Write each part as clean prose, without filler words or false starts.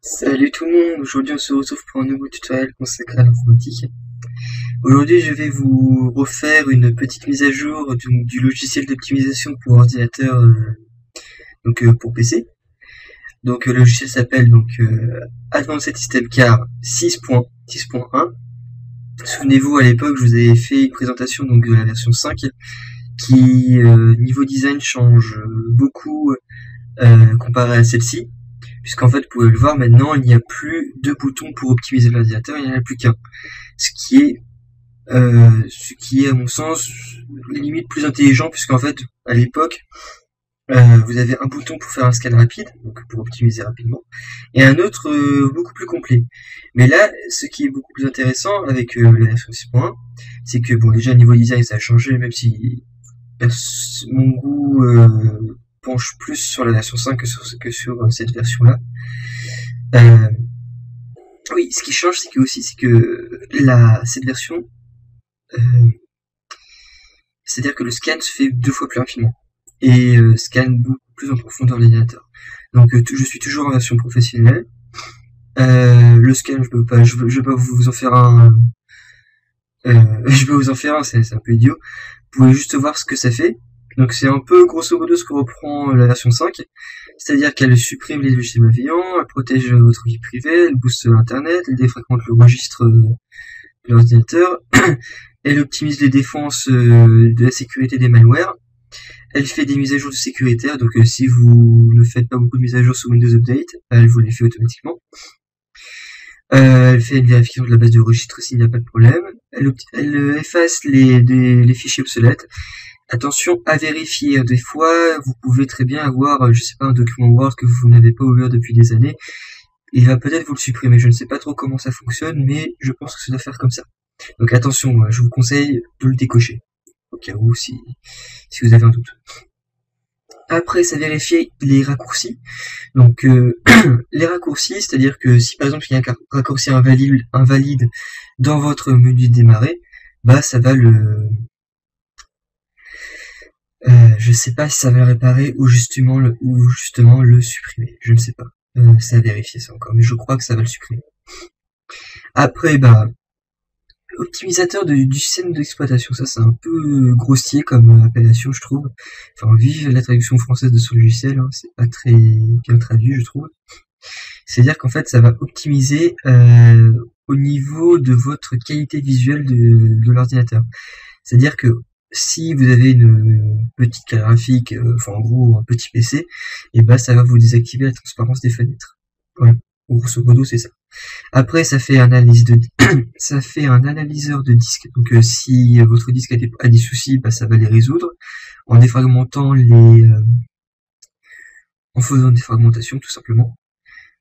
Salut tout le monde, aujourd'hui on se retrouve pour un nouveau tutoriel consacré à l'informatique. Aujourd'hui je vais vous refaire une petite mise à jour du logiciel d'optimisation pour ordinateur, pour PC. Donc le logiciel s'appelle Advanced System Car 6.6.1. Souvenez-vous, à l'époque je vous avais fait une présentation de la version 5 qui niveau design change beaucoup comparé à celle-ci. Puisqu'en fait, vous pouvez le voir maintenant, il n'y a plus de boutons pour optimiser l'ordinateur, il n'y en a plus qu'un. Ce qui est à mon sens limite plus intelligent, puisqu'en fait, à l'époque, vous avez un bouton pour faire un scan rapide, donc pour optimiser rapidement, et un autre beaucoup plus complet. Mais là, ce qui est beaucoup plus intéressant avec la version 6.1, c'est que bon, déjà niveau design ça a changé, même si mon goût penche plus sur la version 5 que sur cette version-là. Oui, ce qui change, c'est que cette version, c'est-à-dire que le scan se fait 2 fois plus rapidement et scanne beaucoup plus en profondeur l'ordinateur. Donc je suis toujours en version professionnelle. Le scan, je peux pas vous en faire un. Je peux vous en faire un, c'est un peu idiot. Vous pouvez juste voir ce que ça fait. Donc c'est un peu grosso modo ce que reprend la version 5, c'est-à-dire qu'elle supprime les logiciels malveillants, elle protège votre vie privée, elle booste l'internet, elle défragmente le registre de l'ordinateur, elle optimise les défenses de la sécurité des malwares, elle fait des mises à jour de sécuritaire, donc si vous ne faites pas beaucoup de mises à jour sur Windows Update, elle vous les fait automatiquement. Elle fait une vérification de la base de registre s'il n'y a pas de problème, elle efface les fichiers obsolètes. Attention à vérifier, des fois vous pouvez très bien avoir, je sais pas, un document Word que vous n'avez pas ouvert depuis des années, il va peut-être vous le supprimer, je ne sais pas trop comment ça fonctionne, mais je pense que ça doit faire comme ça. Donc attention, je vous conseille de le décocher, au cas où si vous avez un doute. Après, ça vérifie les raccourcis. Donc les raccourcis, c'est-à-dire que si par exemple il y a un raccourci invalide dans votre menu de démarrer, bah ça va je sais pas si ça va le réparer ou justement le supprimer. Je ne sais pas. C'est à vérifier ça encore, mais je crois que ça va le supprimer. Après, optimisateur du système d'exploitation, ça c'est un peu grossier comme appellation, je trouve. Enfin, vive la traduction française de ce logiciel, hein, c'est pas très bien traduit, je trouve. C'est-à-dire qu'en fait, ça va optimiser au niveau de votre qualité visuelle de l'ordinateur. C'est-à-dire que si vous avez une petite carte graphique, en gros un petit PC, et ça va vous désactiver la transparence des fenêtres. Voilà. Grosso modo, c'est ça. Après, ça fait un analyseur de disque. Donc, si votre disque a des soucis, ça va les résoudre en défragmentant en faisant des fragmentations, tout simplement.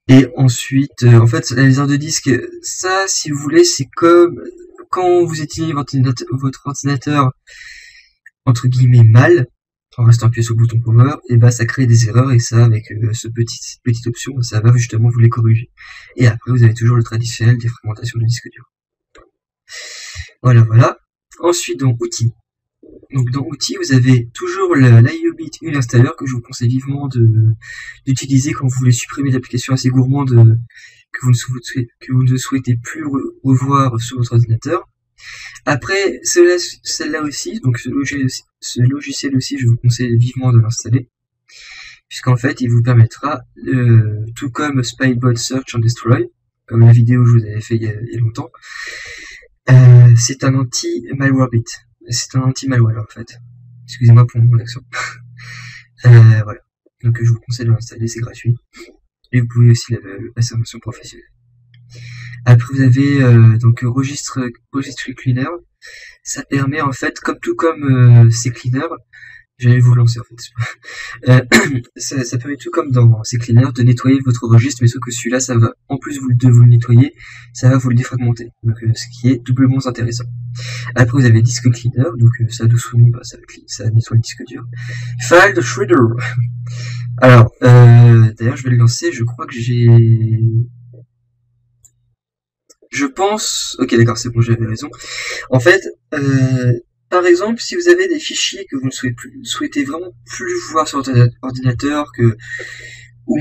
Et ensuite, en fait, l'analyse de disque, ça, si vous voulez, c'est comme quand vous utilisez votre ordinateur entre guillemets mal, en restant appuyé sur le bouton power, et ça crée des erreurs, et ça, avec cette petite option, ça va justement vous les corriger. Et après, vous avez toujours le traditionnel des fragmentations de disque dur. Voilà. Ensuite, dans Outils. Donc dans Outils, vous avez toujours l'IOBit Installer que je vous conseille vivement d'utiliser quand vous voulez supprimer l'application assez gourmande que vous ne souhaitez plus revoir sur votre ordinateur. Après, celle-là aussi, donc ce logiciel aussi, je vous conseille vivement de l'installer, puisqu'en fait, il vous permettra, tout comme Spybot Search and Destroy, comme la vidéo que je vous avais fait il y a longtemps, c'est un anti-malwarebit. C'est un anti-malware en fait. Excusez-moi pour mon accent. Voilà. Donc je vous conseille de l'installer, c'est gratuit. Et vous pouvez aussi le passer en version professionnelle. Après vous avez Registry Cleaner. Ça permet en fait, tout comme CCleaner, j'allais vous lancer en fait. Ça permet tout comme dans CCleaner de nettoyer votre registre, mais sauf que celui-là, ça va, en plus de vous le nettoyer, ça va vous le défragmenter. Donc ce qui est doublement intéressant. Après vous avez Disk Cleaner, donc ça doucement, ça nettoie le disque dur. File Shredder. Alors, d'ailleurs je vais le lancer, je crois que je pense... Ok, d'accord, c'est bon, j'avais raison. En fait, par exemple, si vous avez des fichiers que vous ne souhaitez vraiment plus voir sur votre ordinateur, ou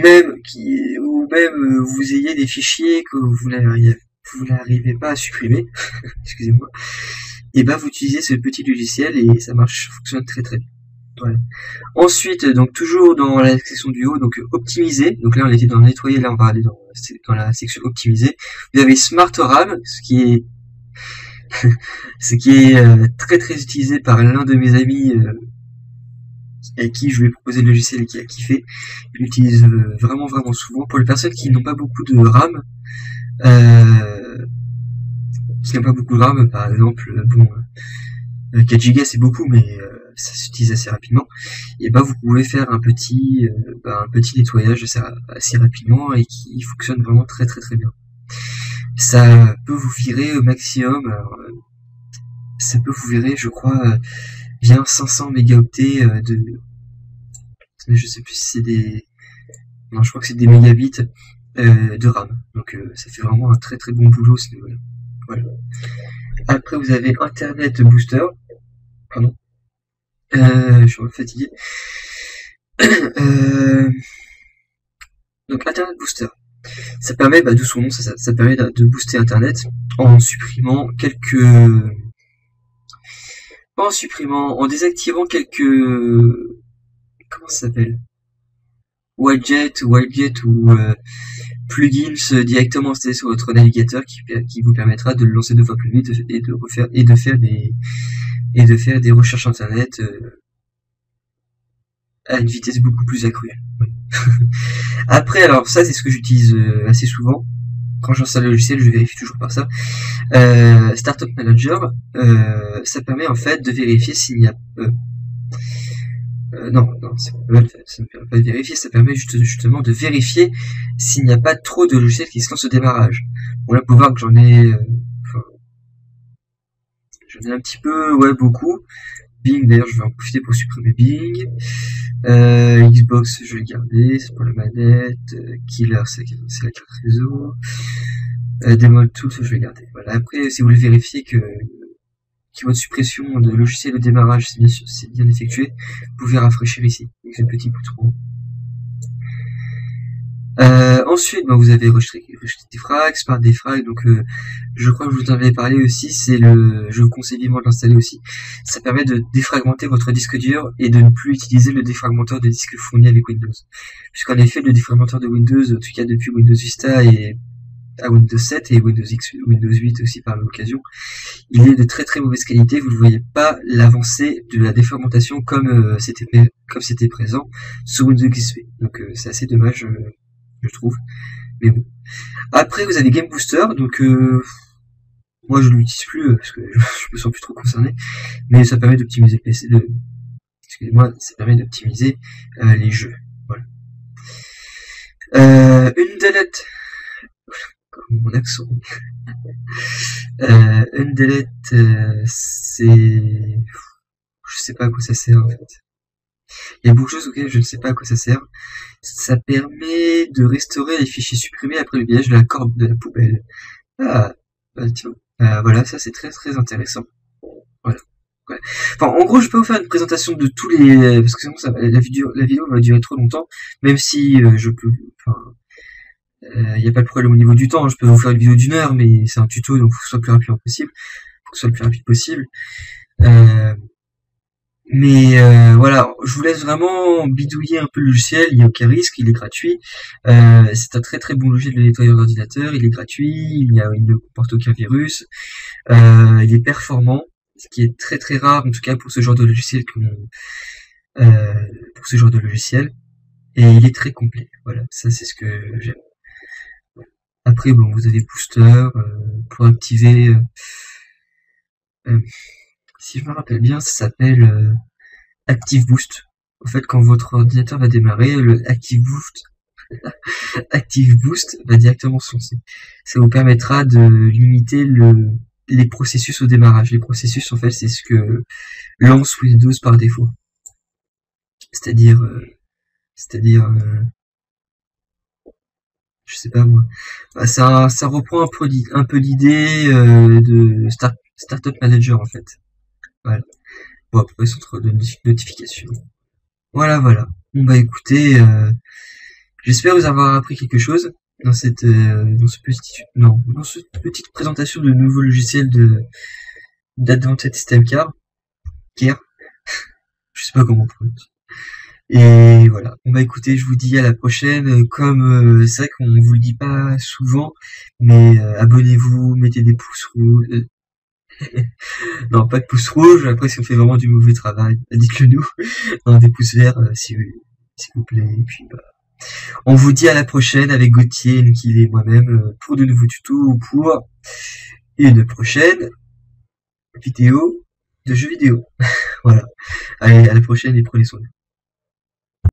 ou même vous ayez des fichiers que vous n'arrivez pas à supprimer, excusez-moi, et ben vous utilisez ce petit logiciel et ça fonctionne très très bien. Voilà. Ensuite, donc toujours dans la section du haut, donc optimiser. Donc là on était dans nettoyer, là on va aller dans la section optimiser. Vous avez Smart RAM, ce qui est très très utilisé par l'un de mes amis à qui je lui ai proposé le logiciel et qui a kiffé. Il l'utilise vraiment vraiment souvent. Pour les personnes qui n'ont pas beaucoup de RAM, par exemple, bon, 4 Go c'est beaucoup, mais ça s'utilise assez rapidement. Et ben vous pouvez faire un petit nettoyage assez rapidement et qui fonctionne vraiment très très très bien. Ça peut vous virer au maximum. Alors, ça peut vous virer, je crois, bien 500 mégaoctets je sais plus si c'est des, non, je crois que c'est des mégabits de RAM. Donc ça fait vraiment un très très bon boulot ce niveau-là. Voilà. Après vous avez Internet Booster. Pardon. Je suis un peu fatigué. Donc Internet Booster. Ça permet, d'où son nom, ça permet de booster Internet en supprimant en désactivant quelques, comment ça s'appelle, widgets ou plugins directement installés sur votre navigateur qui vous permettra de le lancer 2 fois plus vite et de faire des recherches internet à une vitesse beaucoup plus accrue. Après, alors ça c'est ce que j'utilise assez souvent. Quand j'installe le logiciel, je vérifie toujours par ça. Startup Manager, ça permet en fait de vérifier s'il n'y a non, ça ne permet pas de vérifier, ça permet justement de vérifier s'il n'y a pas trop de logiciels qui se lancent au démarrage. Bon là, pour voir que j'en ai un petit peu, ouais, beaucoup. Bing, d'ailleurs, je vais en profiter pour supprimer Bing. Xbox, je vais le garder, c'est pour la manette. Killer, c'est la carte réseau. Demon Tools, je vais garder. Voilà. Après, si vous voulez vérifier que votre suppression de logiciel au démarrage c'est bien effectué, vous pouvez rafraîchir ici avec ce petit bouton. Ensuite, vous avez rejeté des frags, Smart Defrag, donc je crois que je vous en avais parlé aussi, je vous conseille vivement de l'installer aussi. Ça permet de défragmenter votre disque dur et de ne plus utiliser le défragmenteur de disque fourni avec Windows. Puisqu'en effet, le défragmenteur de Windows, en tout cas depuis Windows Vista et à Windows 7 et Windows 8 aussi par l'occasion, il est de très très mauvaise qualité, vous ne voyez pas l'avancée de la défragmentation comme c'était présent sur Windows XP. Donc c'est assez dommage, je trouve. Mais bon. Après vous avez Game Booster, donc moi je ne l'utilise plus parce que je me sens plus trop concerné, mais ça permet d'optimiser le PC, ça permet d'optimiser les jeux. Voilà. Une delete, mon accent. Undelete, c'est, je sais pas à quoi ça sert en fait. Il y a beaucoup de choses auxquelles je ne sais pas à quoi ça sert. Ça permet de restaurer les fichiers supprimés après le vidage de la corbe de la poubelle. Ah, tiens. Voilà, ça c'est très très intéressant. Voilà. Ouais. Enfin, en gros, je peux vous faire une présentation de tous les, parce que sinon la vidéo va durer trop longtemps, même si je peux, enfin, il n'y a pas de problème au niveau du temps, je peux vous faire une vidéo d'1 heure, mais c'est un tuto, donc faut que ce soit le plus rapide possible. Faut que ce soit le plus rapide possible. Voilà, je vous laisse vraiment bidouiller un peu le logiciel, il n'y a aucun risque, il est gratuit. C'est un très très bon logiciel de nettoyeur d'ordinateur, il est gratuit, il ne comporte aucun virus, il est performant, ce qui est très très rare en tout cas pour ce genre de logiciel et il est très complet. Voilà, ça c'est ce que j'aime. Après, bon, vous avez Booster pour activer. Si je me rappelle bien, ça s'appelle Active Boost. En fait, quand votre ordinateur va démarrer, le Active Boost va directement se lancer. Ça vous permettra de limiter les processus au démarrage. Les processus, en fait, c'est ce que lance Windows par défaut. C'est-à-dire, je sais pas moi. Ça reprend un peu l'idée de Startup Manager en fait. Voilà. Bon, après centre de notification. Voilà. Bon écoutez, J'espère vous avoir appris quelque chose dans dans cette petite présentation de nouveau logiciel d'Advanced System Care, je sais pas comment on prononce. Et voilà. Bon bah écoutez, je vous dis à la prochaine. Comme c'est vrai qu'on vous le dit pas souvent, mais abonnez-vous, mettez des pouces rouges. Non, pas de pouces rouges. Après, si on fait vraiment du mauvais travail, dites-le nous. Non, des pouces verts, s'il vous plaît. Et puis bah, on vous dit à la prochaine avec Gauthier, Nukil et moi-même pour de nouveaux tutos ou pour une prochaine vidéo de jeux vidéo. Voilà. Allez, à la prochaine et prenez soin de vous.